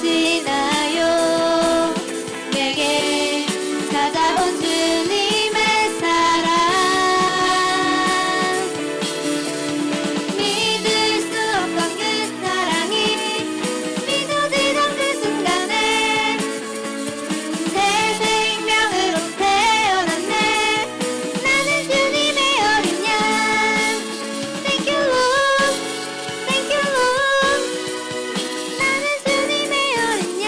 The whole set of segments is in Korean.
느껴지나요? 내게 찾아온 주님의 사랑 믿을 수 없던 그 사랑이 믿어지던 그 순간에 새 생명으로 태어났네. 나는 주님의 어린 양. Thank you Lord, Thank you Lord. 나는 주님의 어린 양.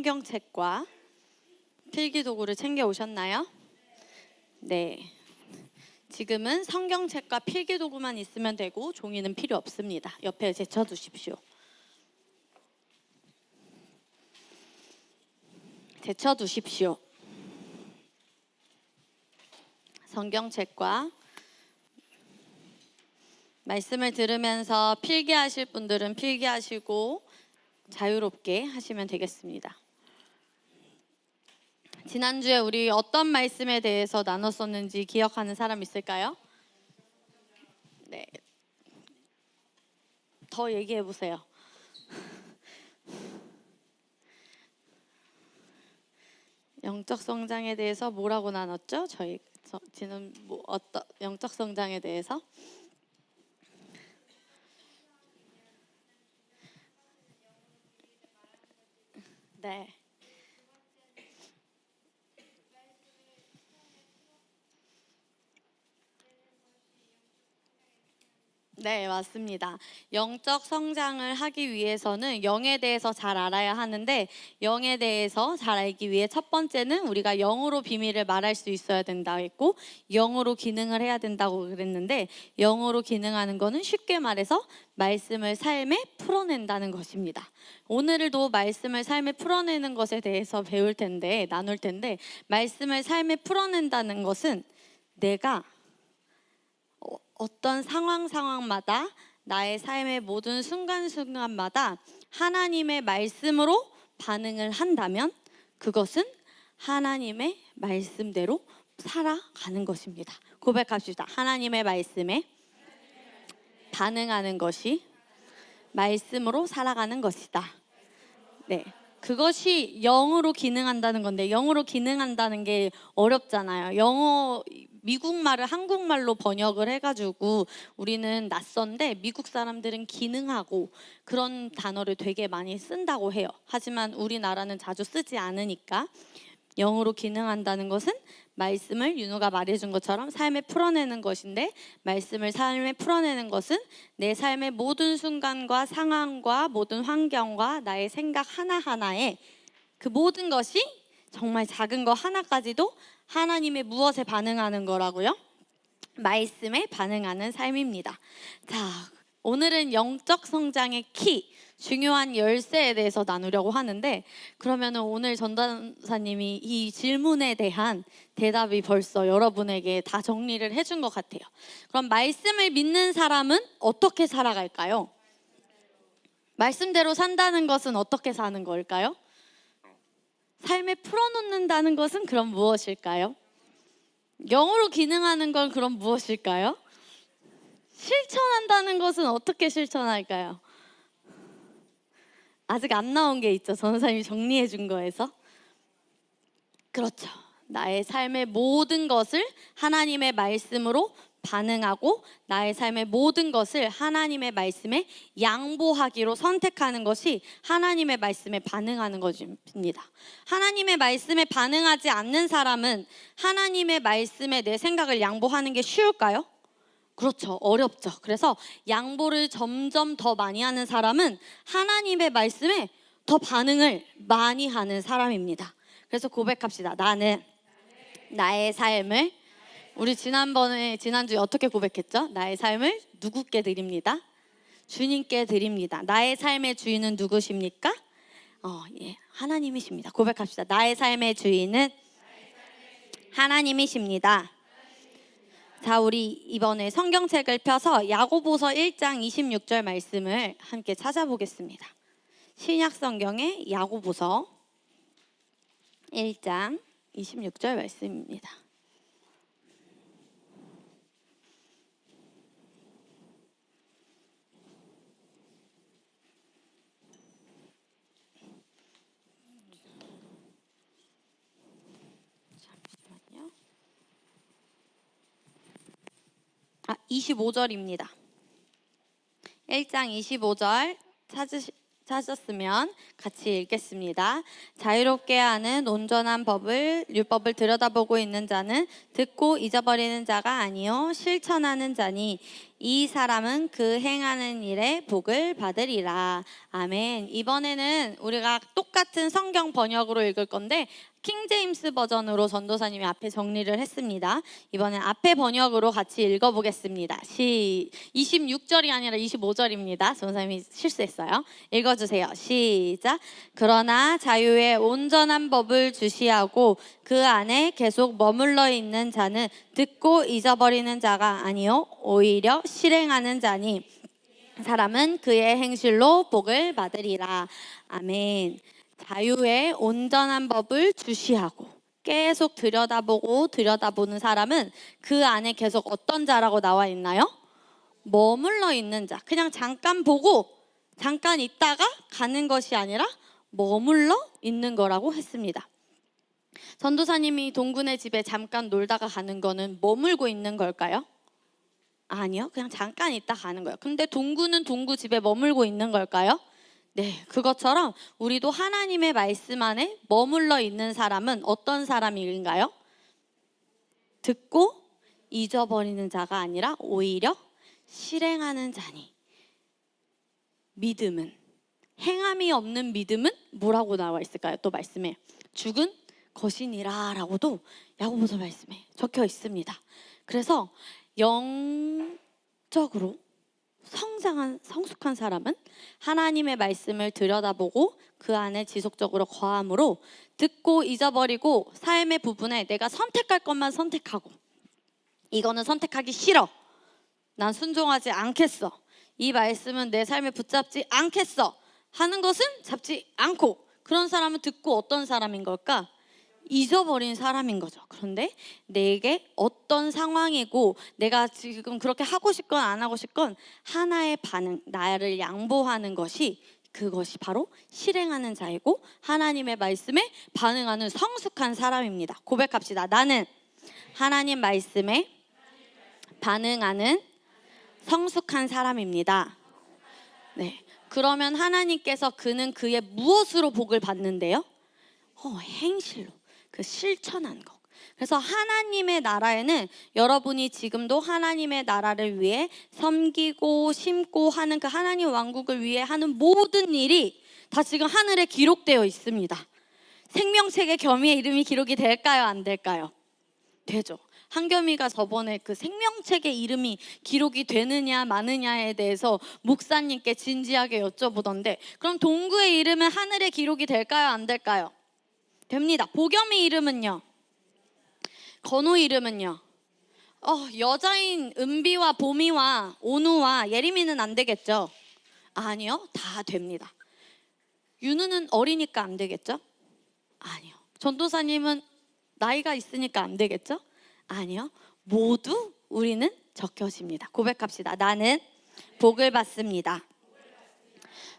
성경책과 필기도구를 챙겨 오셨나요? 네. 지금은 성경책과 필기도구만 있으면 되고 종이는 필요 없습니다. 옆에 제쳐두십시오. 제쳐두십시오. 성경책과 말씀을 들으면서 필기하실 분들은 필기하시고 자유롭게 하시면 되겠습니다. 지난주에 우리 어떤 말씀에 대해서 나눴었는지 기억하는 사람 있을까요? 네. 더 얘기해 보세요. 영적 성장에 대해서 뭐라고 나눴죠? 지금 어떤 영적 성장에 대해서? 네. 네, 맞습니다. 영적 성장을 하기 위해서는 영에 대해서 잘 알아야 하는데 영에 대해서 잘 알기 위해 첫 번째는 우리가 영으로 비밀을 말할 수 있어야 된다고 했고 영으로 기능을 해야 된다고 그랬는데 영으로 기능하는 거는 쉽게 말해서 말씀을 삶에 풀어낸다는 것입니다. 오늘도 말씀을 삶에 풀어내는 것에 대해서 나눌 텐데 말씀을 삶에 풀어낸다는 것은 내가 어떤 상황마다 나의 삶의 모든 순간순간마다 하나님의 말씀으로 반응을 한다면 그것은 하나님의 말씀대로 살아가는 것입니다. 고백합시다. 하나님의 말씀에 반응하는 것이 말씀으로 살아가는 것이다. 네. 그것이 영으로 기능한다는 건데 영으로 기능한다는 게 어렵잖아요. 미국 말을 한국말로 번역을 해가지고 우리는 낯선데 미국 사람들은 기능하고 그런 단어를 되게 많이 쓴다고 해요. 하지만 우리나라는 자주 쓰지 않으니까 영으로 기능한다는 것은 말씀을 윤호가 말해준 것처럼 삶에 풀어내는 것인데 말씀을 삶에 풀어내는 것은 내 삶의 모든 순간과 상황과 모든 환경과 나의 생각 하나하나에 그 모든 것이 정말 작은 거 하나까지도 하나님의 무엇에 반응하는 거라고요? 말씀에 반응하는 삶입니다. 자, 오늘은 영적 성장의 키, 중요한 열쇠에 대해서 나누려고 하는데 그러면 오늘 전도사님이 이 질문에 대한 대답이 벌써 여러분에게 다 정리를 해준 것 같아요. 그럼 말씀을 믿는 사람은 어떻게 살아갈까요? 말씀대로 산다는 것은 어떻게 사는 걸까요? 삶에 풀어놓는다는 것은 그럼 무엇일까요? 영으로 기능하는 건 그럼 무엇일까요? 실천한다는 것은 어떻게 실천할까요? 아직 안 나온 게 있죠. 전도사님이 정리해 준 거에서. 그렇죠. 나의 삶의 모든 것을 하나님의 말씀으로 반응하고 나의 삶의 모든 것을 하나님의 말씀에 양보하기로 선택하는 것이 하나님의 말씀에 반응하는 것입니다. 하나님의 말씀에 반응하지 않는 사람은 하나님의 말씀에 내 생각을 양보하는 게 쉬울까요? 그렇죠. 어렵죠. 그래서 양보를 점점 더 많이 하는 사람은 하나님의 말씀에 더 반응을 많이 하는 사람입니다. 그래서 고백합시다. 나는 나의 삶을 우리 지난주에 어떻게 고백했죠? 나의 삶을 누구께 드립니다? 주님께 드립니다. 나의 삶의 주인은 누구십니까? 하나님이십니다. 고백합시다. 나의 삶의 주인은 하나님이십니다. 자, 우리 이번에 성경책을 펴서 야고보서 1장 26절 말씀을 함께 찾아보겠습니다. 신약 성경의 야고보서 1장 26절 말씀입니다. 잠시만요. 25절입니다. 1장 25절 찾았으면 같이 읽겠습니다. 자유롭게 하는 온전한 율법을 들여다보고 있는 자는 듣고 잊어버리는 자가 아니요 실천하는 자니 이 사람은 그 행하는 일에 복을 받으리라. 아멘. 이번에는 우리가 똑같은 성경 번역으로 읽을 건데 킹제임스 버전으로 전도사님이 앞에 정리를 했습니다. 이번엔 앞에 번역으로 같이 읽어보겠습니다. 26절이 아니라 25절입니다. 전도사님이 실수했어요. 읽어주세요. 시작. 그러나 자유의 온전한 법을 주시하고 그 안에 계속 머물러 있는 자는 듣고 잊어버리는 자가 아니요 오히려 실행하는 자니 사람은 그의 행실로 복을 받으리라. 아멘. 자유의 온전한 법을 주시하고 계속 들여다보는 사람은 그 안에 계속 어떤 자라고 나와 있나요? 머물러 있는 자. 그냥 잠깐 보고 잠깐 있다가 가는 것이 아니라 머물러 있는 거라고 했습니다. 전도사님이 동군의 집에 잠깐 놀다가 가는 거는 머물고 있는 걸까요? 아니요. 그냥 잠깐 있다 가는 거예요. 근데 동구는 동구 집에 머물고 있는 걸까요? 네, 그것처럼 우리도 하나님의 말씀 안에 머물러 있는 사람은 어떤 사람인가요? 듣고 잊어버리는 자가 아니라 오히려 실행하는 자니. 믿음은, 행함이 없는 믿음은 뭐라고 나와 있을까요? 또 말씀에 죽은 것이니라 라고도 야고보서 말씀에 적혀 있습니다. 그래서 영적으로 성숙한 사람은 하나님의 말씀을 들여다보고 그 안에 지속적으로 거함으로 듣고 잊어버리고 삶의 부분에 내가 선택할 것만 선택하고 이거는 선택하기 싫어. 난 순종하지 않겠어. 이 말씀은 내 삶에 붙잡지 않겠어. 하는 것은 잡지 않고 그런 사람은 듣고 어떤 사람인 걸까? 잊어버린 사람인 거죠. 그런데 내게 어떤 상황이고 내가 지금 그렇게 하고 싶건 안 하고 싶건 하나의 반응, 나를 양보하는 것이 그것이 바로 실행하는 자이고 하나님의 말씀에 반응하는 성숙한 사람입니다. 고백합시다. 나는 하나님 말씀에 반응하는 성숙한 사람입니다. 네. 그러면 하나님께서 그는 그의 무엇으로 복을 받는데요? 행실로. 그 실천한 것. 그래서 하나님의 나라에는 여러분이 지금도 하나님의 나라를 위해 섬기고 심고 하는 그 하나님 왕국을 위해 하는 모든 일이 다 지금 하늘에 기록되어 있습니다. 생명책에 겸이의 이름이 기록이 될까요? 안 될까요? 되죠. 한겸이가 저번에 그 생명책에 이름이 기록이 되느냐 마느냐에 대해서 목사님께 진지하게 여쭤보던데 그럼 동구의 이름은 하늘에 기록이 될까요? 안 될까요? 됩니다. 보겸이 이름은요? 건우 이름은요? 여자인 은비와 보미와 온우와 예림이는 안 되겠죠? 아니요. 다 됩니다. 윤우는 어리니까 안 되겠죠? 아니요. 전도사님은 나이가 있으니까 안 되겠죠? 아니요. 모두 우리는 적혀집니다. 고백합시다. 나는 복을 받습니다.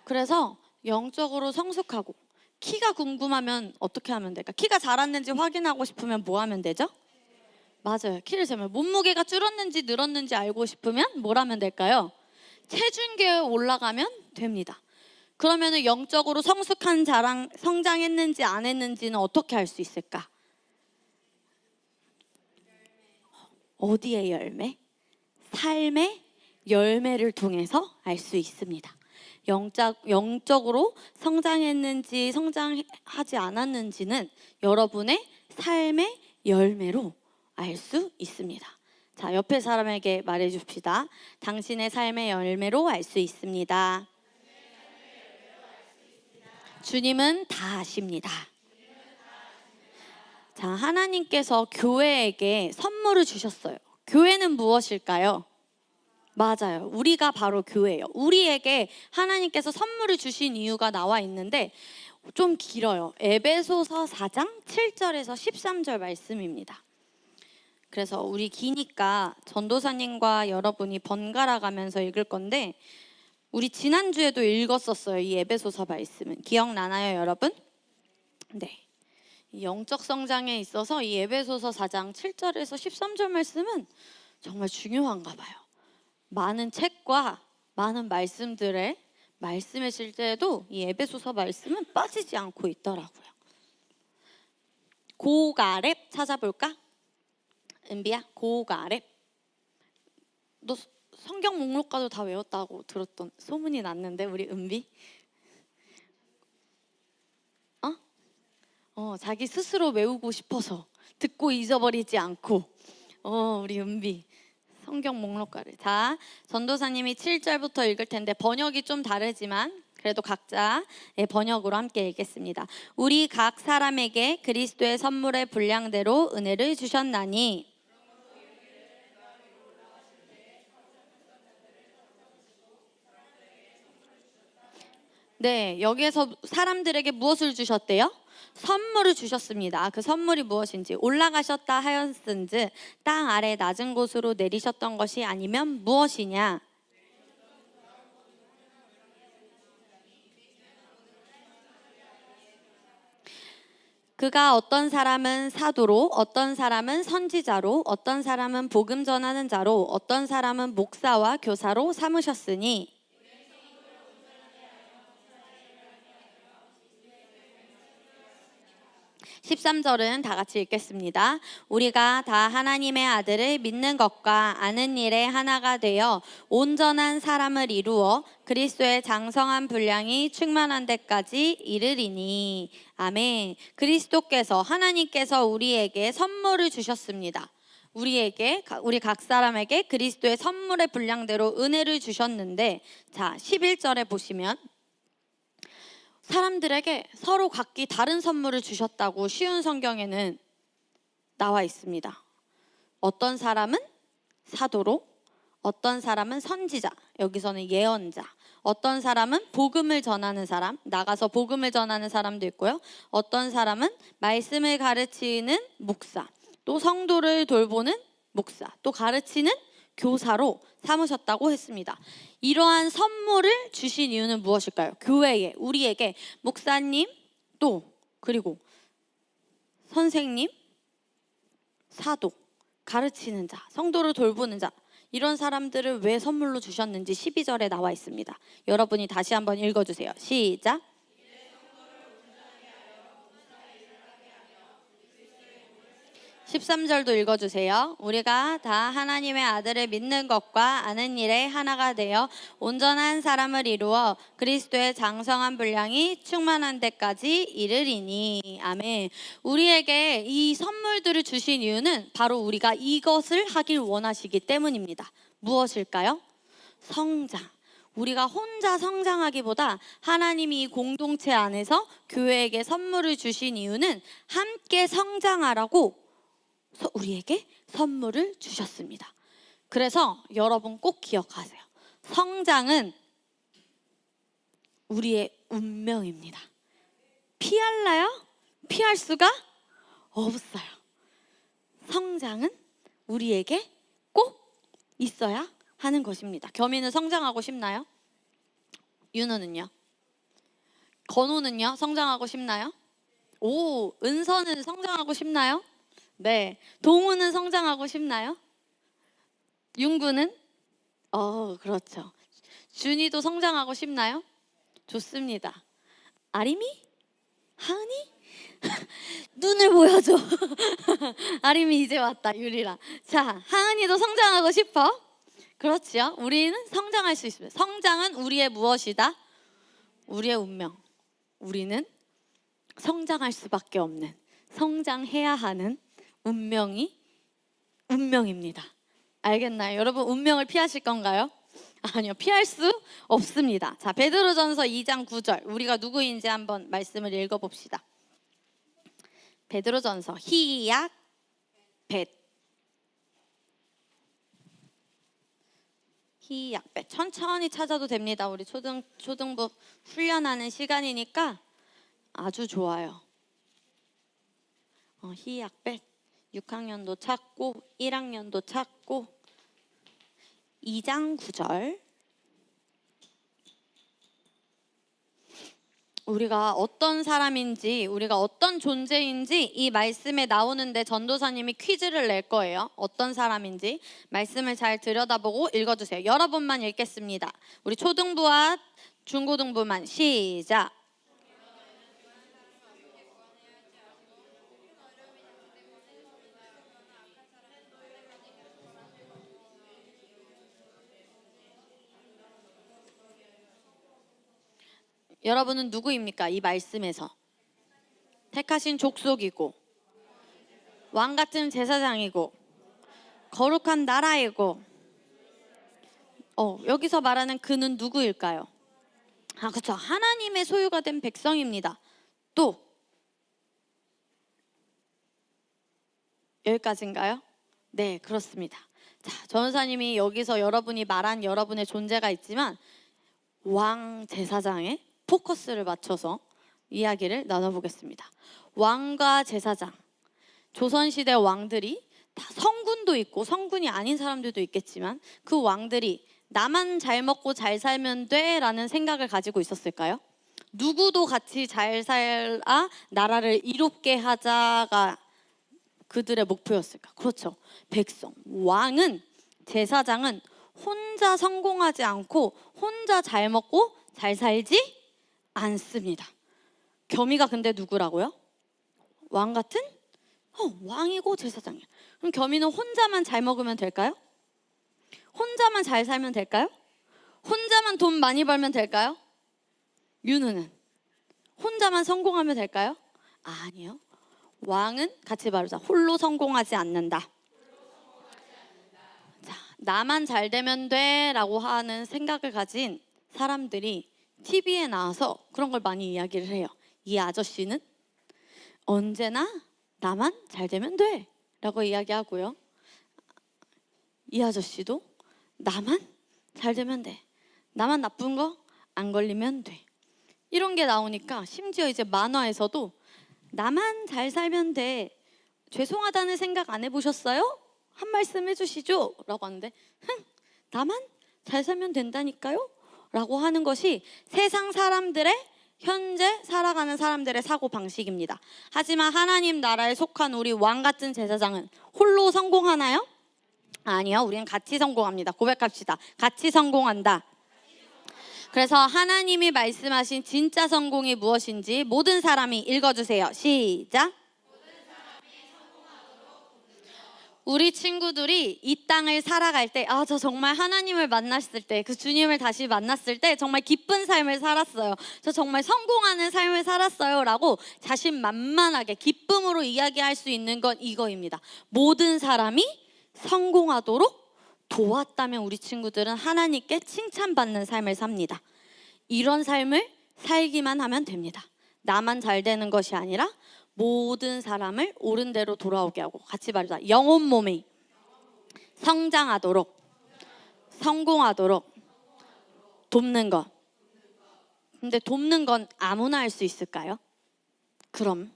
그래서 영적으로 성숙하고 키가 궁금하면 어떻게 하면 될까? 키가 자랐는지 확인하고 싶으면 뭐 하면 되죠? 맞아요. 키를 재면 몸무게가 줄었는지 늘었는지 알고 싶으면 뭘 하면 될까요? 체중계에 올라가면 됩니다. 그러면 영적으로 성숙한 성장했는지 안 했는지는 어떻게 알 수 있을까? 어디의 열매? 삶의 열매를 통해서 알 수 있습니다. 영적으로 성장했는지 성장하지 않았는지는 여러분의 삶의 열매로 알 수 있습니다. 자, 옆에 사람에게 말해줍시다. 당신의 삶의 열매로 알 수 있습니다. 주님은 다 아십니다. 자, 하나님께서 교회에게 선물을 주셨어요. 교회는 무엇일까요? 맞아요. 우리가 바로 교회예요. 우리에게 하나님께서 선물을 주신 이유가 나와 있는데 좀 길어요. 에베소서 4장 7절에서 13절 말씀입니다. 그래서 우리 기니까 전도사님과 여러분이 번갈아 가면서 읽을 건데 우리 지난주에도 읽었었어요. 이 에베소서 말씀은. 기억나나요, 여러분? 네. 영적 성장에 있어서 이 에베소서 4장 7절에서 13절 말씀은 정말 중요한가 봐요. 많은 책과 많은 말씀들의 말씀의 실제에도 이 에베소서 말씀은 빠지지 않고 있더라고요. 고가렙 찾아볼까? 은비야, 고가렙. 너 성경 목록가도 다 외웠다고 들었던 소문이 났는데 우리 은비? 자기 스스로 외우고 싶어서 듣고 잊어버리지 않고 우리 은비 성경 목록가를. 자, 전도사님이 7절부터 읽을 텐데 번역이 좀 다르지만 그래도 각자의 번역으로 함께 읽겠습니다. 우리 각 사람에게 그리스도의 선물의 분량대로 은혜를 주셨나니. 네, 여기에서 사람들에게 무엇을 주셨대요? 선물을 주셨습니다. 그 선물이 무엇인지. 올라가셨다 하였은즉 땅 아래 낮은 곳으로 내리셨던 것이 아니면 무엇이냐? 그가 어떤 사람은 사도로, 어떤 사람은 선지자로, 어떤 사람은 복음 전하는 자로, 어떤 사람은 목사와 교사로 삼으셨으니. 13절은 다 같이 읽겠습니다. 우리가 다 하나님의 아들을 믿는 것과 아는 일에 하나가 되어 온전한 사람을 이루어 그리스도의 장성한 분량이 충만한 데까지 이르리니. 아멘. 그리스도께서, 하나님께서 우리에게 선물을 주셨습니다. 우리 각 사람에게 그리스도의 선물의 분량대로 은혜를 주셨는데, 자 11절에 보시면 사람들에게 서로 각기 다른 선물을 주셨다고 쉬운 성경에는 나와 있습니다. 어떤 사람은 사도로, 어떤 사람은 선지자, 여기서는 예언자, 어떤 사람은 복음을 전하는 사람, 나가서 복음을 전하는 사람도 있고요. 어떤 사람은 말씀을 가르치는 목사, 또 성도를 돌보는 목사, 또 가르치는 교사로 삼으셨다고 했습니다. 이러한 선물을 주신 이유는 무엇일까요? 교회에, 우리에게 목사님, 또 그리고 선생님, 사도, 가르치는 자, 성도를 돌보는 자, 이런 사람들을 왜 선물로 주셨는지 12절에 나와 있습니다. 여러분이 다시 한번 읽어주세요. 시작. 13절도 읽어주세요. 우리가 다 하나님의 아들을 믿는 것과 아는 일에 하나가 되어 온전한 사람을 이루어 그리스도의 장성한 분량이 충만한 데까지 이르리니. 아멘. 우리에게 이 선물들을 주신 이유는 바로 우리가 이것을 하길 원하시기 때문입니다. 무엇일까요? 성장. 우리가 혼자 성장하기보다 하나님이 이 공동체 안에서 교회에게 선물을 주신 이유는 함께 성장하라고 우리에게 선물을 주셨습니다. 그래서 여러분 꼭 기억하세요. 성장은 우리의 운명입니다. 피할래요? 피할 수가 없어요. 성장은 우리에게 꼭 있어야 하는 것입니다. 겸이는 성장하고 싶나요? 윤호는요? 건호는요? 성장하고 싶나요? 오, 은서는 성장하고 싶나요? 네. 동우는 성장하고 싶나요? 윤구는? 그렇죠. 준이도 성장하고 싶나요? 좋습니다. 아림이? 하은이? 눈을 보여줘. 아림이 이제 왔다, 유리랑. 자, 하은이도 성장하고 싶어? 그렇지요. 우리는 성장할 수 있습니다. 성장은 우리의 무엇이다? 우리의 운명. 우리는 성장할 수밖에 없는, 성장해야 하는 운명입니다. 알겠나요? 여러분 운명을 피하실 건가요? 아니요, 피할 수 없습니다. 자, 베드로전서 2장 9절, 우리가 누구인지 한번 말씀을 읽어봅시다. 베드로전서 히약 벳, 히약 벳. 천천히 찾아도 됩니다. 우리 초등부 훈련하는 시간이니까 아주 좋아요. 히약 벳. 6학년도 찾고 1학년도 찾고 2장 9절. 우리가 어떤 사람인지, 우리가 어떤 존재인지 이 말씀에 나오는데 전도사님이 퀴즈를 낼 거예요. 어떤 사람인지 말씀을 잘 들여다보고 읽어주세요. 여러분만 읽겠습니다. 우리 초등부와 중고등부만 시작. 여러분은 누구입니까? 이 말씀에서 택하신 족속이고 왕 같은 제사장이고 거룩한 나라이고 여기서 말하는 그는 누구일까요? 그렇죠. 하나님의 소유가 된 백성입니다. 또 여기까지인가요? 네, 그렇습니다. 자, 전사님이 여기서 여러분이 말한 여러분의 존재가 있지만 왕 제사장에 포커스를 맞춰서 이야기를 나눠보겠습니다. 왕과 제사장, 조선시대 왕들이 다 성군도 있고 성군이 아닌 사람들도 있겠지만 그 왕들이 나만 잘 먹고 잘 살면 돼 라는 생각을 가지고 있었을까요? 누구도 같이 잘 살아 나라를 이롭게 하자가 그들의 목표였을까? 그렇죠. 백성, 왕은, 제사장은 혼자 성공하지 않고 혼자 잘 먹고 잘 살지 않습니다. 겸이가 근데 누구라고요? 왕 같은? 왕이고 제사장이야. 그럼 겸이는 혼자만 잘 먹으면 될까요? 혼자만 잘 살면 될까요? 혼자만 돈 많이 벌면 될까요? 윤우는 혼자만 성공하면 될까요? 아니요. 왕은 같이 말하자. 홀로 성공하지 않는다. 자, 나만 잘 되면 돼 라고 하는 생각을 가진 사람들이 TV에 나와서 그런 걸 많이 이야기를 해요. 이 아저씨는 언제나 나만 잘 되면 돼 라고 이야기하고요. 이 아저씨도 나만 잘 되면 돼. 나만 나쁜 거 안 걸리면 돼. 이런 게 나오니까 심지어 이제 만화에서도 나만 잘 살면 돼. 죄송하다는 생각 안 해보셨어요? 한 말씀 해주시죠 라고 하는데 나만 잘 살면 된다니까요? 라고 하는 것이 세상 사람들의 현재 살아가는 사람들의 사고방식입니다. 하지만 하나님 나라에 속한 우리 왕 같은 제사장은 홀로 성공하나요? 아니요. 우리는 같이 성공합니다. 고백합시다. 같이 성공한다. 그래서 하나님이 말씀하신 진짜 성공이 무엇인지 모든 사람이 읽어주세요. 시작. 우리 친구들이 이 땅을 살아갈 때 저 정말 하나님을 만났을 때 그 주님을 다시 만났을 때 정말 기쁜 삶을 살았어요. 저 정말 성공하는 삶을 살았어요 라고 자신만만하게 기쁨으로 이야기할 수 있는 건 이거입니다. 모든 사람이 성공하도록 도왔다면 우리 친구들은 하나님께 칭찬받는 삶을 삽니다. 이런 삶을 살기만 하면 됩니다. 나만 잘 되는 것이 아니라 모든 사람을 옳은 대로 돌아오게 하고 같이 말하자. 영혼 몸이 성장하도록 성공하도록 돕는 것. 근데 돕는 건 아무나 할 수 있을까요? 그럼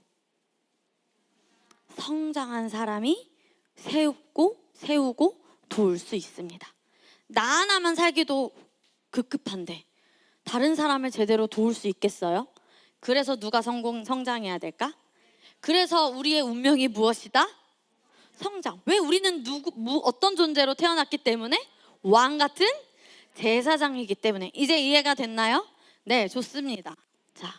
성장한 사람이 세우고 도울 수 있습니다. 나 하나만 살기도 급급한데 다른 사람을 제대로 도울 수 있겠어요? 그래서 누가 성장해야 될까? 그래서 우리의 운명이 무엇이다? 성장. 왜 우리는 어떤 존재로 태어났기 때문에? 왕 같은 제사장이기 때문에. 이제 이해가 됐나요? 네, 좋습니다. 자,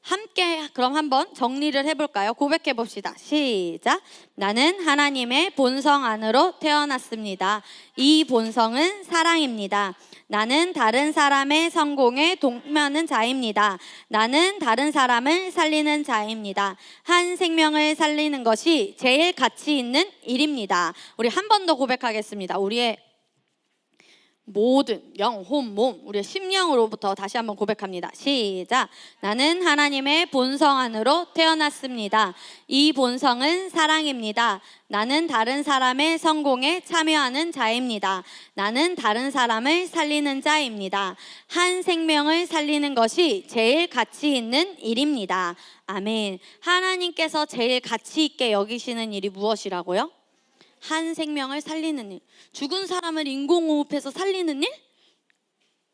함께 그럼 한번 정리를 해볼까요? 고백해 봅시다. 시작. 나는 하나님의 본성 안으로 태어났습니다. 이 본성은 사랑입니다. 나는 다른 사람의 성공에 동면하는 자입니다. 나는 다른 사람을 살리는 자입니다. 한 생명을 살리는 것이 제일 가치 있는 일입니다. 우리 한 번 더 고백하겠습니다. 우리의 모든 영혼, 몸, 우리의 심령으로부터 다시 한번 고백합니다. 시작. 나는 하나님의 본성 안으로 태어났습니다. 이 본성은 사랑입니다. 나는 다른 사람의 성공에 참여하는 자입니다. 나는 다른 사람을 살리는 자입니다. 한 생명을 살리는 것이 제일 가치 있는 일입니다. 아멘. 하나님께서 제일 가치 있게 여기시는 일이 무엇이라고요? 한 생명을 살리는 일. 죽은 사람을 인공호흡해서 살리는 일?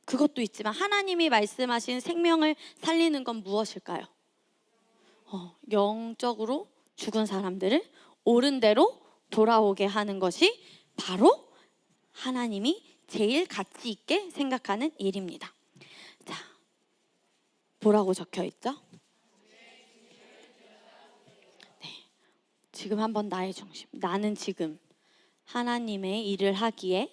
그것도 있지만 하나님이 말씀하신 생명을 살리는 건 무엇일까요? 영적으로 죽은 사람들을 옳은 대로 돌아오게 하는 것이 바로 하나님이 제일 가치 있게 생각하는 일입니다. 자, 뭐라고 적혀 있죠? 네. 지금 한번 나의 중심. 나는 지금 하나님의 일을 하기에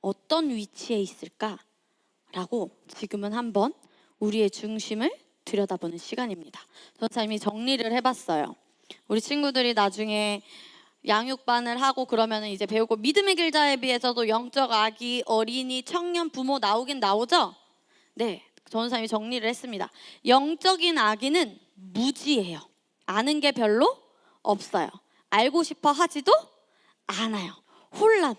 어떤 위치에 있을까라고 지금은 한번 우리의 중심을 들여다보는 시간입니다. 전사님이 정리를 해봤어요. 우리 친구들이 나중에 양육반을 하고 그러면 이제 배우고 믿음의 길자에 비해서도 영적 아기, 어린이, 청년, 부모 나오긴 나오죠? 네, 전사님이 정리를 했습니다. 영적인 아기는 무지예요. 아는 게 별로 없어요. 알고 싶어 하지도 않아요. 혼란,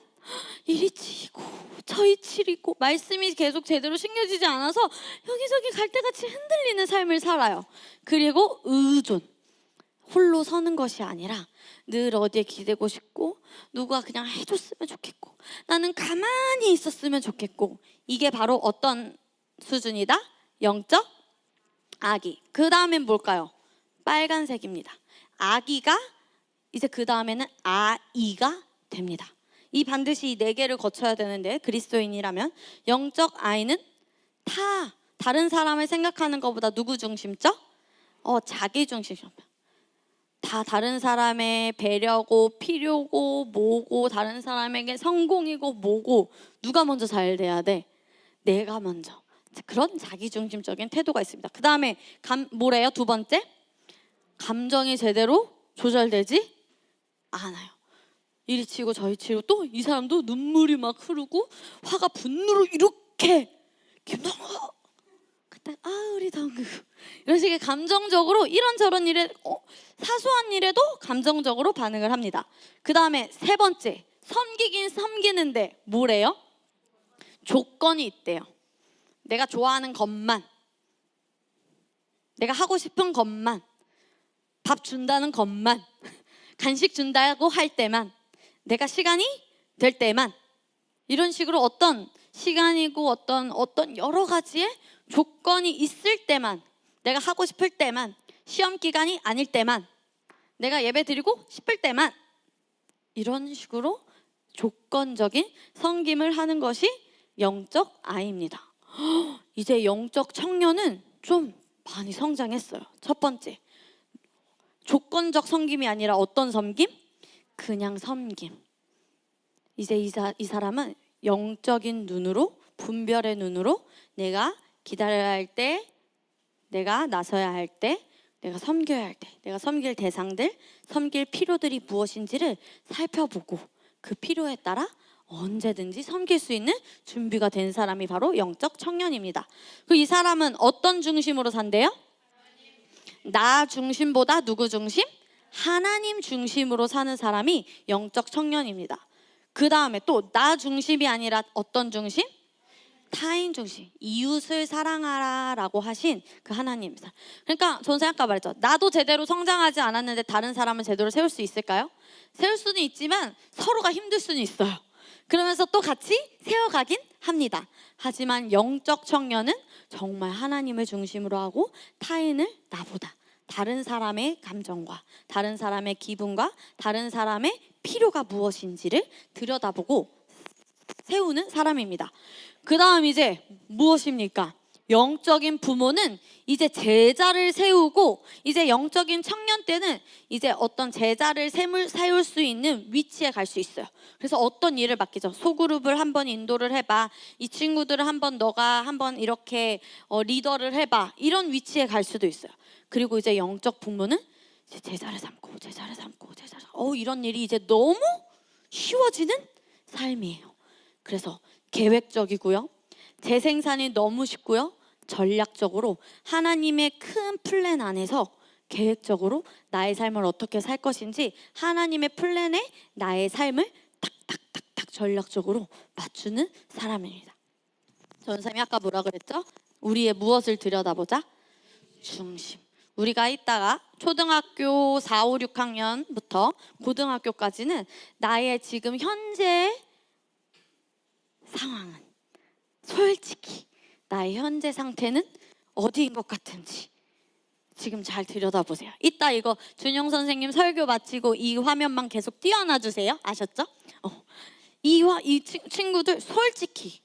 이리 치이고 저리 치리고 말씀이 계속 제대로 신겨지지 않아서 여기저기 갈대같이 흔들리는 삶을 살아요. 그리고 의존, 홀로 서는 것이 아니라 늘 어디에 기대고 싶고 누가 그냥 해줬으면 좋겠고 나는 가만히 있었으면 좋겠고 이게 바로 어떤 수준이다? 영적 아기. 그 다음엔 뭘까요? 빨간색입니다. 아기가 이제 그 다음에는 아이가 됩니다. 이 반드시 이 네 개를 거쳐야 되는데 그리스도인이라면 영적 아이는 다른 사람을 생각하는 것보다 누구 중심적? 자기 중심적. 다 다른 사람의 배려고 필요고 뭐고 다른 사람에게 성공이고 뭐고 누가 먼저 잘 돼야 돼? 내가 먼저. 그런 자기중심적인 태도가 있습니다. 그 다음에 뭐래요? 두 번째, 감정이 제대로 조절되지 않아요. 이리 치고 저리 치고 또 이 사람도 눈물이 막 흐르고 화가 분노로 이렇게 김동호 그때 우리 동구 이런 식의 감정적으로 이런저런 일에 사소한 일에도 감정적으로 반응을 합니다. 그 다음에 세 번째, 섬기긴 섬기는데 뭐래요? 조건이 있대요. 내가 좋아하는 것만, 내가 하고 싶은 것만, 밥 준다는 것만, 간식 준다고 할 때만, 내가 시간이 될 때만, 이런 식으로 어떤 시간이고 어떤 여러 가지의 조건이 있을 때만, 내가 하고 싶을 때만, 시험 기간이 아닐 때만, 내가 예배 드리고 싶을 때만, 이런 식으로 조건적인 섬김을 하는 것이 영적 아이입니다. 이제 영적 청년은 좀 많이 성장했어요. 첫 번째, 조건적 섬김이 아니라 어떤 섬김? 그냥 섬김. 이제 이 사람은 영적인 눈으로, 분별의 눈으로 내가 기다려야 할 때, 내가 나서야 할 때, 내가 섬겨야 할 때, 내가 섬길 대상들, 섬길 필요들이 무엇인지를 살펴보고 그 필요에 따라 언제든지 섬길 수 있는 준비가 된 사람이 바로 영적 청년입니다. 이 사람은 어떤 중심으로 산대요? 나 중심보다 누구 중심? 하나님 중심으로 사는 사람이 영적 청년입니다. 그 다음에 또 나 중심이 아니라 어떤 중심? 타인 중심, 이웃을 사랑하라 라고 하신 그 하나님. 그러니까 전생 아까 말했죠. 나도 제대로 성장하지 않았는데 다른 사람은 제대로 세울 수 있을까요? 세울 수는 있지만 서로가 힘들 수는 있어요. 그러면서 또 같이 세워가긴 합니다. 하지만 영적 청년은 정말 하나님을 중심으로 하고 타인을 나보다 다른 사람의 감정과 다른 사람의 기분과 다른 사람의 필요가 무엇인지를 들여다보고 세우는 사람입니다. 그 다음 이제 무엇입니까? 영적인 부모는 이제 제자를 세우고 이제 영적인 청년 때는 이제 어떤 제자를 세울 수 있는 위치에 갈 수 있어요. 그래서 어떤 일을 맡기죠. 소그룹을 한번 인도를 해봐. 이 친구들을 한번 너가 한번 이렇게 리더를 해봐. 이런 위치에 갈 수도 있어요. 그리고 이제 영적 부모는 이제 제자를 삼고 이런 일이 이제 너무 쉬워지는 삶이에요. 그래서 계획적이고요. 재생산이 너무 쉽고요. 전략적으로 하나님의 큰 플랜 안에서 계획적으로 나의 삶을 어떻게 살 것인지 하나님의 플랜에 나의 삶을 탁탁탁탁 전략적으로 맞추는 사람입니다. 전사님이 아까 뭐라 그랬죠? 우리의 무엇을 들여다보자? 중심. 우리가 이따가 초등학교 4, 5, 6학년부터 고등학교까지는 나의 지금 현재 상황은 솔직히 나의 현재 상태는 어디인 것 같은지 지금 잘 들여다보세요. 이따 이거 준영 선생님 설교 마치고 이 화면만 계속 띄워놔 주세요. 아셨죠? 이 친구들 솔직히.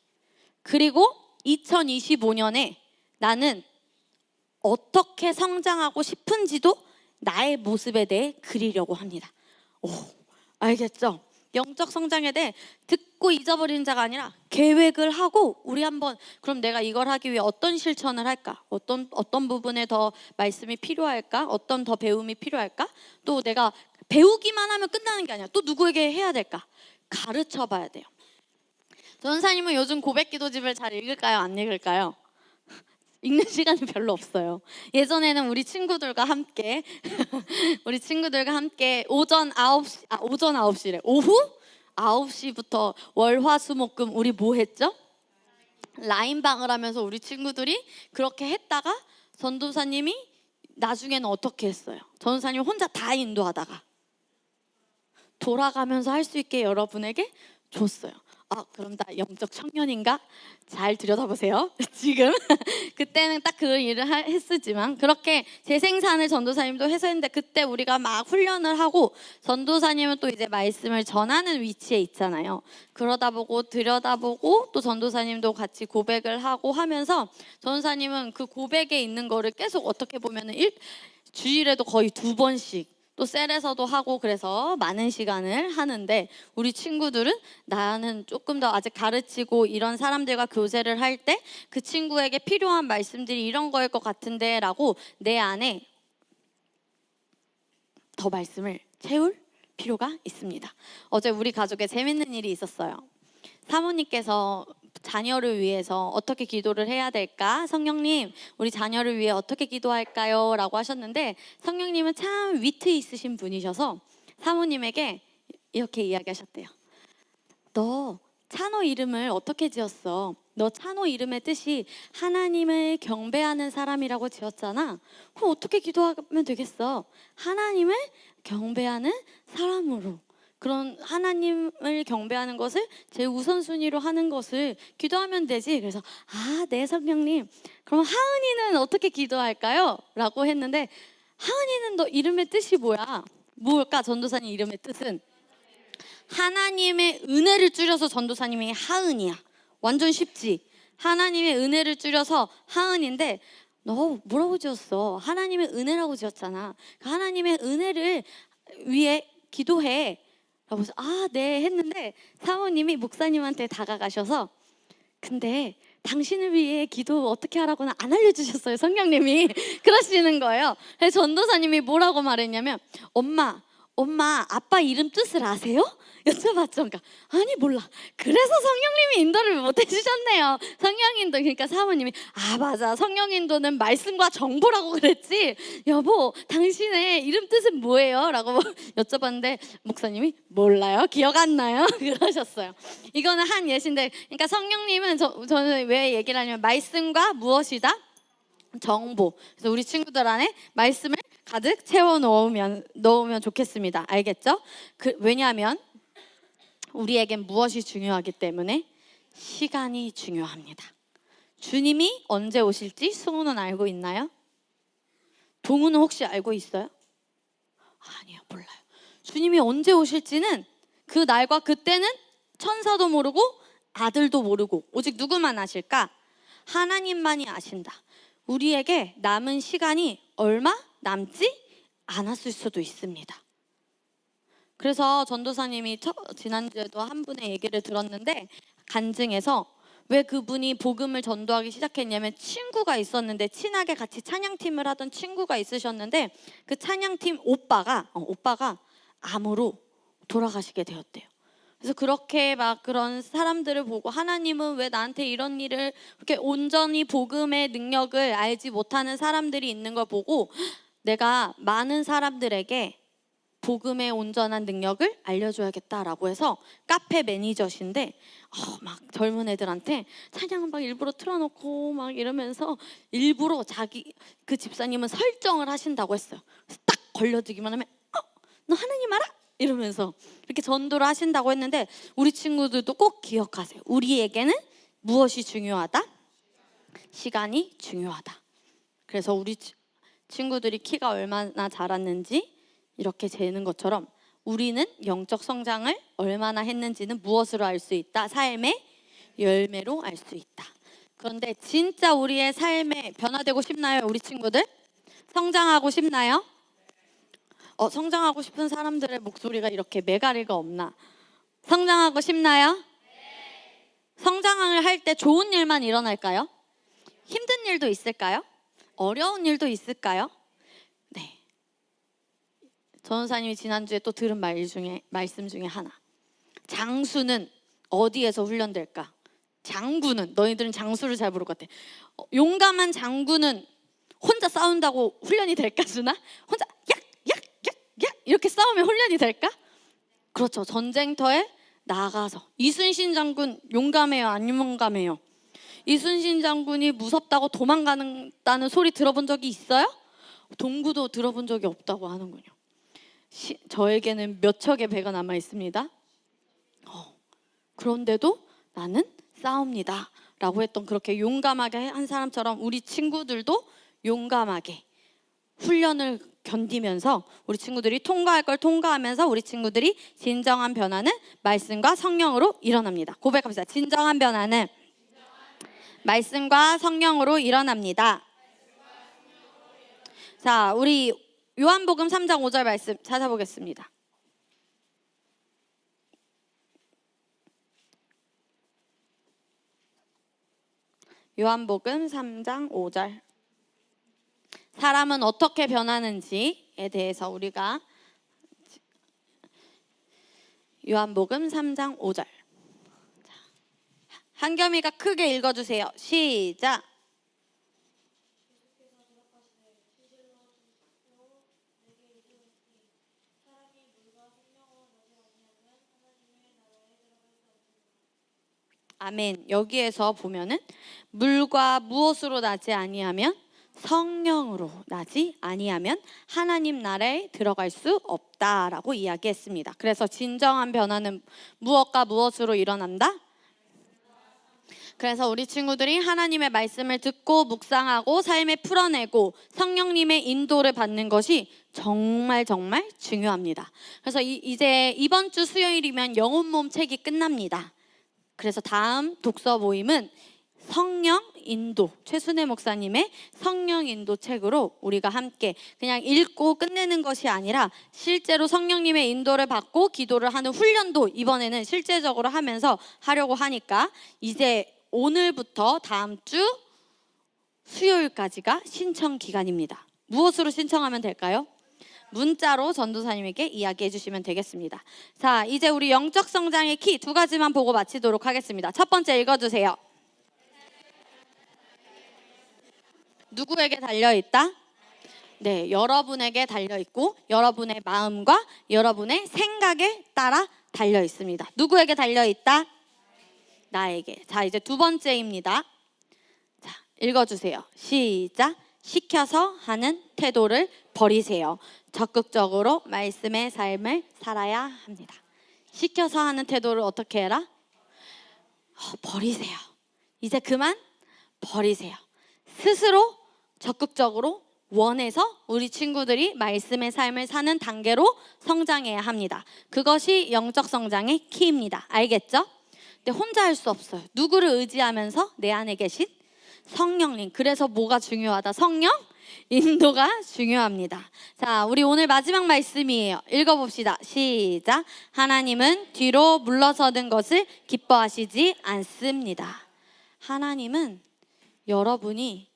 그리고 2025년에 나는 어떻게 성장하고 싶은지도 나의 모습에 대해 그리려고 합니다. 오, 알겠죠? 영적 성장에 대해 듣고 잊어버리는 자가 아니라 계획을 하고 우리 한번 그럼 내가 이걸 하기 위해 어떤 실천을 할까? 어떤 부분에 더 말씀이 필요할까? 어떤 더 배움이 필요할까? 또 내가 배우기만 하면 끝나는 게 아니라 또 누구에게 해야 될까? 가르쳐 봐야 돼요. 전사님은 요즘 고백 기도집을 잘 읽을까요? 안 읽을까요? 읽는 시간이 별로 없어요. 예전에는 우리 친구들과 함께 오전 9시래. 오후 9시부터 월화수목금 우리 뭐 했죠? 라인방을 하면서 우리 친구들이 그렇게 했다가 전도사님이 나중에는 어떻게 했어요? 전도사님 혼자 다 인도하다가 돌아가면서 할 수 있게 여러분에게 줬어요. 그럼 나 영적 청년인가? 잘 들여다보세요. 지금 그때는 딱 그 일을 했었지만 그렇게 재생산을 전도사님도 해서 했는데 그때 우리가 막 훈련을 하고 전도사님은 또 이제 말씀을 전하는 위치에 있잖아요. 그러다 보고 들여다보고 또 전도사님도 같이 고백을 하고 하면서 전도사님은 그 고백에 있는 거를 계속 어떻게 보면은 주일에도 거의 2번씩 또 셀에서도 하고 그래서 많은 시간을 하는데 우리 친구들은 나는 조금 더 아직 가르치고 이런 사람들과 교제를 할 때 그 친구에게 필요한 말씀들이 이런 거일 것 같은데 라고 내 안에 더 말씀을 채울 필요가 있습니다. 어제 우리 가족에 재밌는 일이 있었어요. 사모님께서 자녀를 위해서 어떻게 기도를 해야 될까? 성령님, 우리 자녀를 위해 어떻게 기도할까요? 라고 하셨는데 성령님은 참 위트 있으신 분이셔서 사모님에게 이렇게 이야기하셨대요. 너 찬호 이름을 어떻게 지었어? 너 찬호 이름의 뜻이 하나님을 경배하는 사람이라고 지었잖아. 그럼 어떻게 기도하면 되겠어? 하나님을 경배하는 사람으로. 그런 하나님을 경배하는 것을 제 우선순위로 하는 것을 기도하면 되지. 그래서 네 성령님, 그럼 하은이는 어떻게 기도할까요? 라고 했는데 하은이는 너 이름의 뜻이 뭐야? 뭘까? 전도사님 이름의 뜻은 하나님의 은혜를 줄여서 전도사님이 하은이야. 완전 쉽지? 하나님의 은혜를 줄여서 하은인데 너 뭐라고 지었어? 하나님의 은혜라고 지었잖아. 하나님의 은혜를 위해 기도해. 라고 해서 네 했는데 사모님이 목사님한테 다가가셔서 근데 당신을 위해 기도 어떻게 하라고는 안 알려주셨어요. 성령님이 그러시는 거예요. 그래서 전도사님이 뭐라고 말했냐면 엄마 아빠 이름 뜻을 아세요? 여쭤봤죠. 그러니까 아니 몰라. 그래서 성령님이 인도를 못 해주셨네요. 성령 인도. 그러니까 사모님이 맞아. 성령 인도는 말씀과 정보라고 그랬지. 여보 당신의 이름 뜻은 뭐예요? 라고 여쭤봤는데 목사님이 몰라요. 기억 안 나요? 그러셨어요. 이거는 한 예신데 그러니까 성령님은 저는 왜 얘기를 하냐면 말씀과 무엇이다? 정보. 그래서 우리 친구들 안에 말씀을 가득 채워 넣으면 좋겠습니다. 알겠죠? 왜냐하면 우리에겐 무엇이 중요하기 때문에 시간이 중요합니다. 주님이 언제 오실지 승우는 알고 있나요? 동우는 혹시 알고 있어요? 아니요, 몰라요. 주님이 언제 오실지는 그 날과 그때는 천사도 모르고 아들도 모르고 오직 누구만 아실까? 하나님만이 아신다. 우리에게 남은 시간이 얼마 남지 않았을 수도 있습니다. 그래서 전도사님이 지난주에도 한 분의 얘기를 들었는데 간증에서 왜 그분이 복음을 전도하기 시작했냐면 친구가 있었는데 친하게 같이 찬양팀을 하던 친구가 있으셨는데 그 찬양팀 오빠가 암으로 돌아가시게 되었대요. 그래서 그렇게 막 그런 사람들을 보고 하나님은 왜 나한테 이런 일을 그렇게 온전히 복음의 능력을 알지 못하는 사람들이 있는 걸 보고 내가 많은 사람들에게 복음의 온전한 능력을 알려줘야겠다라고 해서 카페 매니저신데 막 젊은 애들한테 찬양 막 일부러 틀어놓고 막 이러면서 일부러 그 집사님은 설정을 하신다고 했어요. 그래서 딱 걸려들기만 하면 너 하나님 알아? 이러면서 이렇게 전도를 하신다고 했는데 우리 친구들도 꼭 기억하세요. 우리에게는 무엇이 중요하다? 시간이 중요하다. 그래서 우리 친구들이 키가 얼마나 자랐는지 이렇게 재는 것처럼 우리는 영적 성장을 얼마나 했는지는 무엇으로 알 수 있다? 삶의 열매로 알 수 있다. 그런데 진짜 우리의 삶에 변화되고 싶나요, 우리 친구들? 성장하고 싶나요? 성장하고 싶은 사람들의 목소리가 이렇게 메가리가 없나? 성장하고 싶나요? 성장을 할 때 좋은 일만 일어날까요? 힘든 일도 있을까요? 어려운 일도 있을까요? 네. 전도사님이 지난주에 또 들은 말씀 중에 하나. 장수는 어디에서 훈련될까? 장군은, 너희들은 장수를 잘 모를 것 같아. 용감한 장군은 혼자 싸운다고 훈련이 될까, 주나? 혼자 약 이렇게 싸우면 훈련이 될까? 그렇죠. 전쟁터에 나가서. 이순신 장군 용감해요, 안 용감해요? 이순신 장군이 무섭다고 도망가는 소리 들어본 적이 있어요? 동구도 들어본 적이 없다고 하는군요. 저에게는 몇 척의 배가 남아 있습니다. 그런데도 나는 싸웁니다 라고 했던, 그렇게 용감하게 한 사람처럼 우리 친구들도 용감하게 훈련을 견디면서 우리 친구들이 통과할 걸 통과하면서 우리 친구들이 진정한 변화는 말씀과 성령으로 일어납니다. 고백합시다. 진정한 변화는 말씀과 성령으로 일어납니다. 자, 우리 요한복음 3장 5절 말씀 찾아보겠습니다. 요한복음 3장 5절. 사람은 어떻게 변하는지에 대해서 우리가 요한복음 3장 5절. 한겸이가 크게 읽어주세요. 시작. 아멘. 여기에서 보면은 물과 무엇으로 나지 아니하면 성령으로 나지 아니하면 하나님 나라에 들어갈 수 없다라고 이야기했습니다. 그래서 진정한 변화는 무엇과 무엇으로 일어난다? 그래서 우리 친구들이 하나님의 말씀을 듣고 묵상하고 삶에 풀어내고 성령님의 인도를 받는 것이 정말 중요합니다. 그래서 이제 이번 주 수요일이면 영혼 모험 책이 끝납니다. 그래서 다음 독서 모임은 성령 인도, 최순애 목사님의 성령 인도 책으로 우리가 함께 그냥 읽고 끝내는 것이 아니라 실제로 성령님의 인도를 받고 기도를 하는 훈련도 이번에는 실제적으로 하면서 하려고 하니까 이제 오늘부터 다음 주 수요일까지가 신청 기간입니다. 무엇으로 신청하면 될까요? 문자로 전도사님에게 이야기해 주시면 되겠습니다. 자, 이제 우리 영적 성장의 키 두 가지만 보고 마치도록 하겠습니다. 첫 번째 읽어주세요. 누구에게 달려있다? 네, 여러분에게 달려있고 여러분의 마음과 여러분의 생각에 따라 달려있습니다. 누구에게 달려있다? 나에게. 자, 이제 두 번째입니다. 자, 읽어주세요. 시작. 시켜서 하는 태도를 버리세요. 적극적으로 말씀의 삶을 살아야 합니다. 시켜서 하는 태도를 어떻게 해라? 버리세요. 이제 그만 버리세요. 스스로 적극적으로 원해서 우리 친구들이 말씀의 삶을 사는 단계로 성장해야 합니다. 그것이 영적 성장의 키입니다. 알겠죠? 근데 혼자 할 수 없어요. 누구를 의지하면서? 내 안에 계신 성령님. 그래서 뭐가 중요하다? 성령 인도가 중요합니다. 자, 우리 오늘 마지막 말씀이에요. 읽어봅시다. 시작. 하나님은 뒤로 물러서는 것을 기뻐하시지 않습니다. 하나님은 여러분이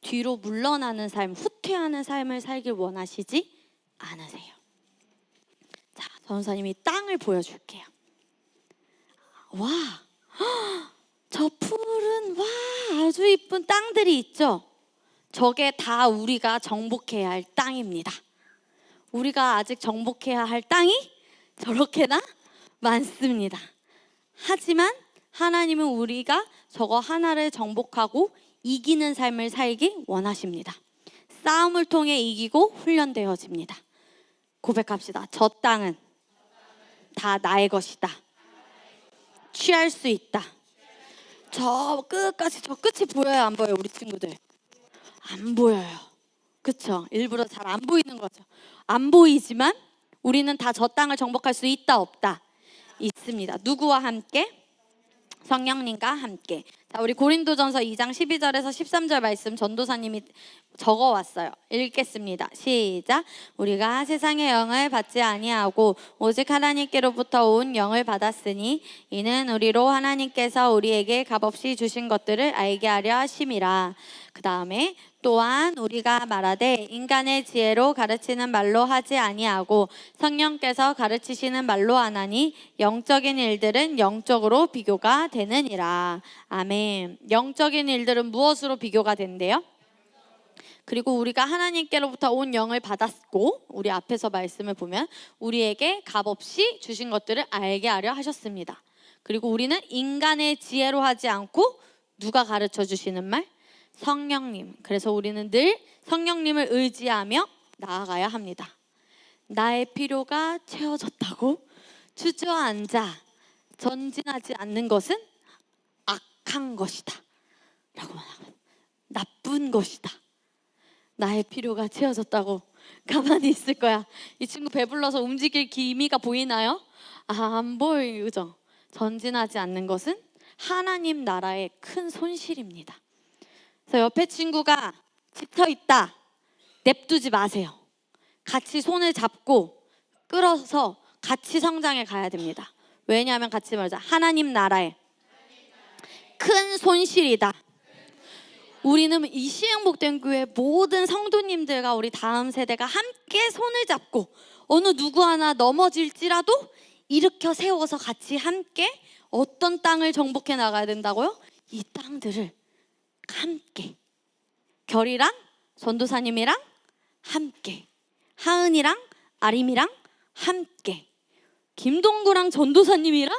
뒤로 물러나는 삶, 후퇴하는 삶을 살길 원하시지 않으세요. 자, 전도사님이 땅을 보여줄게요. 와, 저 푸른 와 아주 이쁜 땅들이 있죠. 저게 다 우리가 정복해야 할 땅입니다. 우리가 아직 정복해야 할 땅이 저렇게나 많습니다. 하지만 하나님은 우리가 저거 하나를 정복하고 이기는 삶을 살기 원하십니다. 싸움을 통해 이기고 훈련되어집니다. 고백합시다. 저 땅은 다 나의 것이다. 취할 수 있다. 저 끝까지, 저 끝이 보여요, 안 보여요, 우리 친구들? 안 보여요. 그쵸? 일부러 잘 안 보이는 거죠. 안 보이지만 우리는 다 저 땅을 정복할 수 있다, 없다? 있습니다. 누구와 함께? 성령님과 함께. 자, 우리 고린도전서 2장 12절에서 13절 말씀 전도사님이 적어왔어요. 읽겠습니다. 시작. 우리가 세상의 영을 받지 아니하고 오직 하나님께로부터 온 영을 받았으니 이는 우리로 하나님께서 우리에게 값없이 주신 것들을 알게 하려 하심이라. 그 다음에 또한 우리가 말하되 인간의 지혜로 가르치는 말로 하지 아니하고 성령께서 가르치시는 말로 하나니 영적인 일들은 영적으로 비교가 되느니라. 아멘. 영적인 일들은 무엇으로 비교가 된대요? 그리고 우리가 하나님께로부터 온 영을 받았고, 우리 앞에서 말씀을 보면 우리에게 값없이 주신 것들을 알게 하려 하셨습니다. 그리고 우리는 인간의 지혜로 하지 않고 누가 가르쳐 주시는 말? 성령님. 그래서 우리는 늘 성령님을 의지하며 나아가야 합니다. 나의 필요가 채워졌다고 주저앉아 전진하지 않는 것은 악한 것이다 라고 말하면 나쁜 것이다. 나의 필요가 채워졌다고 가만히 있을 거야. 이 친구 배불러서 움직일 기미가 보이나요? 안 보이죠? 전진하지 않는 것은 하나님 나라의 큰 손실입니다. 그래서 옆에 친구가 지쳐 있다, 냅두지 마세요. 같이 손을 잡고 끌어서 같이 성장해 가야 됩니다. 왜냐하면 같이 말하자. 하나님 나라의 큰 손실이다. 우리는 이 시흥복된 교회 모든 성도님들과 우리 다음 세대가 함께 손을 잡고 어느 누구 하나 넘어질지라도 일으켜 세워서 같이 함께 어떤 땅을 정복해 나가야 된다고요? 이 땅들을 함께, 결이랑 전도사님이랑 함께, 하은이랑 아림이랑 함께, 김동구랑 전도사님이랑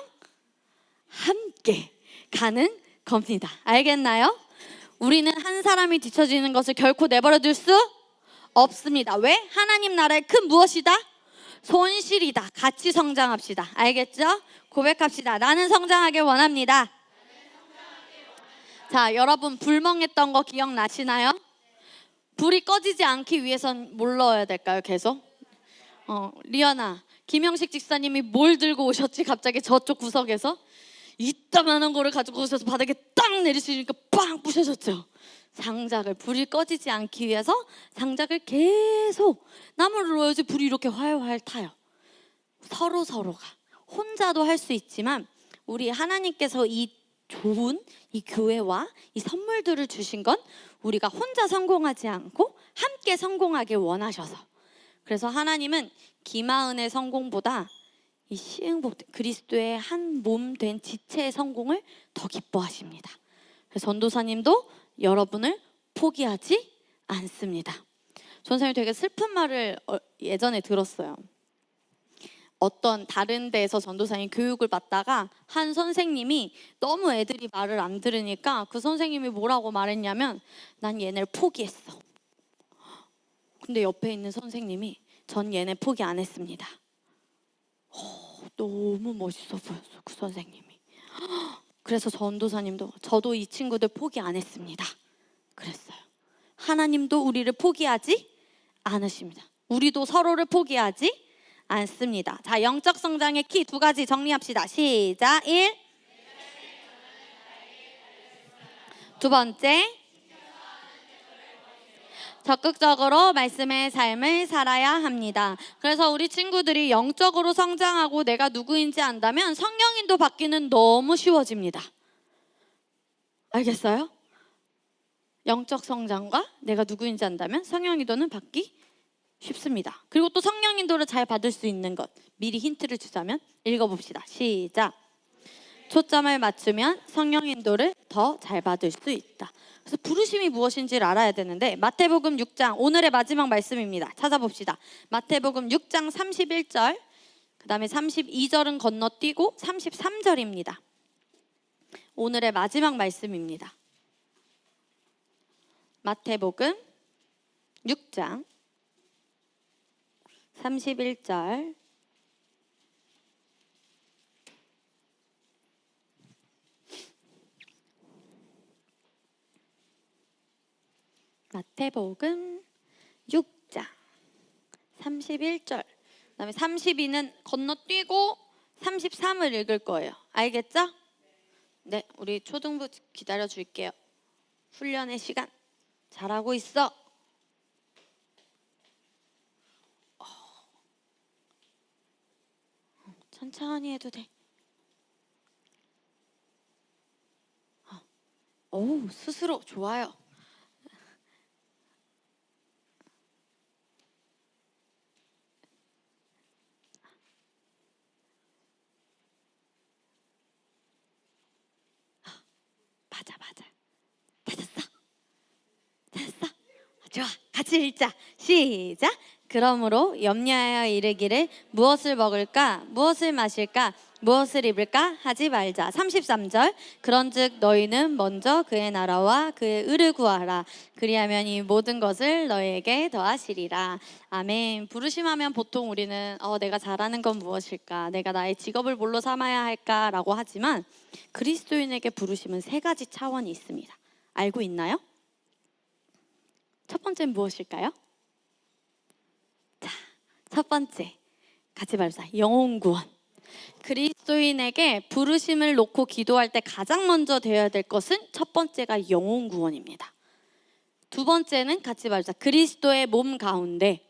함께 가는 겁니다. 알겠나요? 우리는 한 사람이 뒤처지는 것을 결코 내버려 둘 수 없습니다. 왜? 하나님 나라의 큰 무엇이다? 손실이다. 같이 성장합시다. 알겠죠? 고백합시다. 나는 성장하길 원합니다. 자, 여러분 불멍했던 거 기억나시나요? 불이 꺼지지 않기 위해선 뭘 넣어야 될까요? 계속? 리연아, 김영식 집사님이 뭘 들고 오셨지? 갑자기 저쪽 구석에서 이따만한 거를 가지고 오셔서 바닥에 딱 내리시니까 빵 부셔졌죠. 장작을, 불이 꺼지지 않기 위해서 장작을 계속 나무를 넣어야지 불이 이렇게 활활 타요. 서로가 혼자도 할 수 있지만 우리 하나님께서 이 좋은 이 교회와 이 선물들을 주신 건 우리가 혼자 성공하지 않고 함께 성공하길 원하셔서, 그래서 하나님은 김하은의 성공보다 이 시흥복 그리스도의 한 몸 된 지체의 성공을 더 기뻐하십니다. 그래서 전도사님도 여러분을 포기하지 않습니다. 전사님이 되게 슬픈 말을 예전에 들었어요. 어떤 다른 데에서 전도사님 교육을 받다가 한 선생님이 너무 애들이 말을 안 들으니까 그 선생님이 뭐라고 말했냐면 난 얘네를 포기했어. 근데 옆에 있는 선생님이 전 얘네 포기 안 했습니다. 너무 멋있어 보였어 그 선생님이. 그래서 전도사님도 저도 이 친구들 포기 안 했습니다 그랬어요. 하나님도 우리를 포기하지 않으십니다. 우리도 서로를 포기하지 않습니다. 자, 영적 성장의 키 두 가지 정리합시다. 시작. 1. 두 번째, 적극적으로 말씀의 삶을 살아야 합니다. 그래서 우리 친구들이 영적으로 성장하고 내가 누구인지 안다면 성령인도 받기는 너무 쉬워집니다. 알겠어요? 영적 성장과 내가 누구인지 안다면 성령인도는 받기 쉽습니다. 그리고 또 성령인도를 잘 받을 수 있는 것, 미리 힌트를 주자면 읽어봅시다. 시작. 초점을 맞추면 성령인도를 더 잘 받을 수 있다. 그래서 부르심이 무엇인지를 알아야 되는데 마태복음 6장 오늘의 마지막 말씀입니다. 찾아봅시다. 마태복음 6장 31절, 그 다음에 32절은 건너뛰고 33절입니다. 오늘의 마지막 말씀입니다. 마태복음 6장 31절, 마태복음 6장 31절, 그 다음에 32는 건너뛰고 33을 읽을 거예요. 알겠죠? 네, 우리 초등부 기다려 줄게요. 훈련의 시간. 잘하고 있어. 천천히 해도 돼. 오, 스스로 좋아요. 맞아. 찾았어. 좋아, 같이 읽자. 시작. 그러므로 염려하여 이르기를 무엇을 먹을까, 무엇을 마실까, 무엇을 입을까 하지 말자. 33절. 그런즉 너희는 먼저 그의 나라와 그의 의를 구하라. 그리하면 이 모든 것을 너희에게 더하시리라. 아멘. 부르심하면 보통 우리는 내가 잘하는 건 무엇일까, 내가 나의 직업을 뭘로 삼아야 할까라고 하지만 그리스도인에게 부르심은 세 가지 차원이 있습니다. 알고 있나요? 첫 번째는 무엇일까요? 자, 첫 번째 같이 말합시다. 영혼 구원. 그리스도인에게 부르심을 놓고 기도할 때 가장 먼저 되어야 될 것은 첫 번째가 영혼 구원입니다. 두 번째는 같이 말합시다. 그리스도의 몸 가운데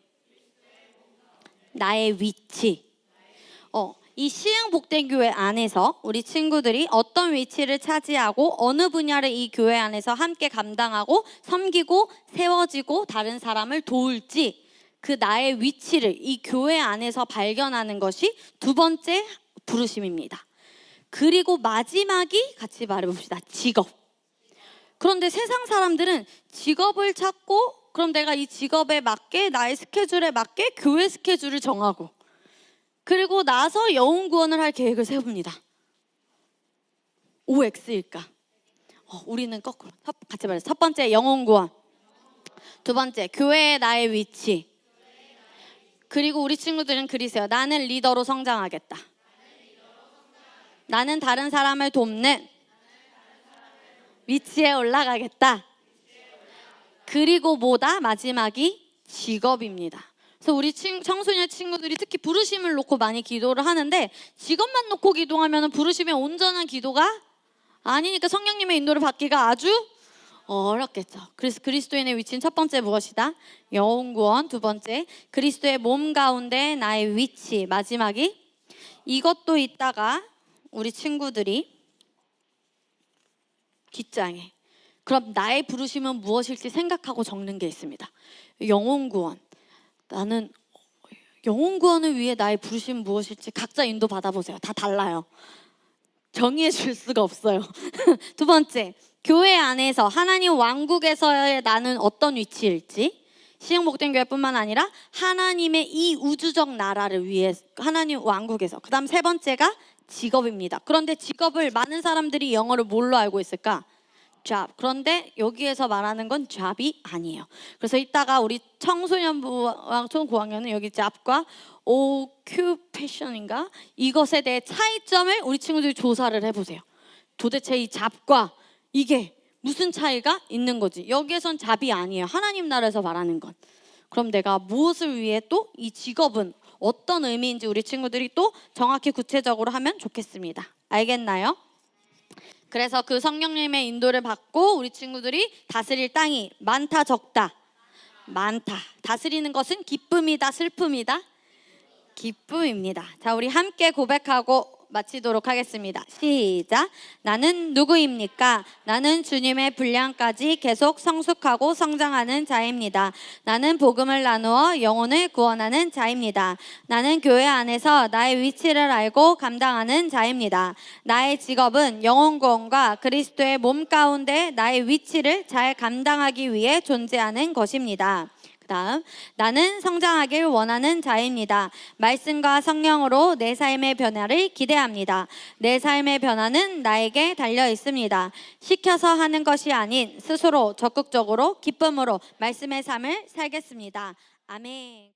나의 위치. 이 시흥 복된 교회 안에서 우리 친구들이 어떤 위치를 차지하고 어느 분야를 이 교회 안에서 함께 감당하고 섬기고 세워지고 다른 사람을 도울지, 그 나의 위치를 이 교회 안에서 발견하는 것이 두 번째 부르심입니다. 그리고 마지막이 같이 말해봅시다. 직업. 그런데 세상 사람들은 직업을 찾고 그럼 내가 이 직업에 맞게 나의 스케줄에 맞게 교회 스케줄을 정하고 그리고 나서 영혼 구원을 할 계획을 세웁니다. OX일까? 우리는 거꾸로. 같이 말해요. 첫 번째 영혼 구원. 두 번째 교회의 나의 위치. 그리고 우리 친구들은 그리세요. 나는 리더로 성장하겠다. 나는 다른 사람을 돕는 위치에 올라가겠다. 그리고 뭐다? 마지막이 직업입니다. 그래서 우리 청소년 친구들이 특히 부르심을 놓고 많이 기도를 하는데 직업만 놓고 기도하면 부르심의 온전한 기도가 아니니까 성령님의 인도를 받기가 아주 어렵겠죠. 그래서 그리스도인의 위치는 첫 번째 무엇이다? 영혼 구원. 두 번째 그리스도의 몸 가운데 나의 위치. 마지막이 이것도 있다가 우리 친구들이 뒷장에 그럼 나의 부르심은 무엇일지 생각하고 적는 게 있습니다. 영혼 구원. 나는 영혼 구원을 위해 나의 부르심은 무엇일지 각자 인도 받아보세요. 다 달라요. 정의해 줄 수가 없어요. 두 번째, 교회 안에서 하나님 왕국에서의 나는 어떤 위치일지, 시흥 복된 교회뿐만 아니라 하나님의 이 우주적 나라를 위해 하나님 왕국에서. 그 다음 세 번째가 직업입니다. 그런데 직업을 많은 사람들이 영어를 뭘로 알고 있을까? job. 그런데 여기에서 말하는 건 job이 아니에요. 그래서 이따가 우리 청소년부와 초고학년은 여기 job과 occupation인가? 이것에 대해 차이점을 우리 친구들이 조사를 해보세요. 도대체 이 job과 이게 무슨 차이가 있는 거지? 여기에선 job이 아니에요. 하나님 나라에서 말하는 건. 그럼 내가 무엇을 위해 또 이 직업은 어떤 의미인지 우리 친구들이 또 정확히 구체적으로 하면 좋겠습니다. 알겠나요? 그래서 그 성령님의 인도를 받고 우리 친구들이 다스릴 땅이 많다 적다? 많다. 다스리는 것은 기쁨이다 슬픔이다? 기쁨입니다. 자, 우리 함께 고백하고 마치도록 하겠습니다. 시작. 나는 누구입니까? 나는 주님의 분량까지 계속 성숙하고 성장하는 자입니다. 나는 복음을 나누어 영혼을 구원하는 자입니다. 나는 교회 안에서 나의 위치를 알고 감당하는 자입니다. 나의 직업은 영혼 구원과 그리스도의 몸 가운데 나의 위치를 잘 감당하기 위해 존재하는 것입니다. 그 다음, 나는 성장하길 원하는 자입니다. 말씀과 성령으로 내 삶의 변화를 기대합니다. 내 삶의 변화는 나에게 달려 있습니다. 시켜서 하는 것이 아닌 스스로 적극적으로 기쁨으로 말씀의 삶을 살겠습니다. 아멘.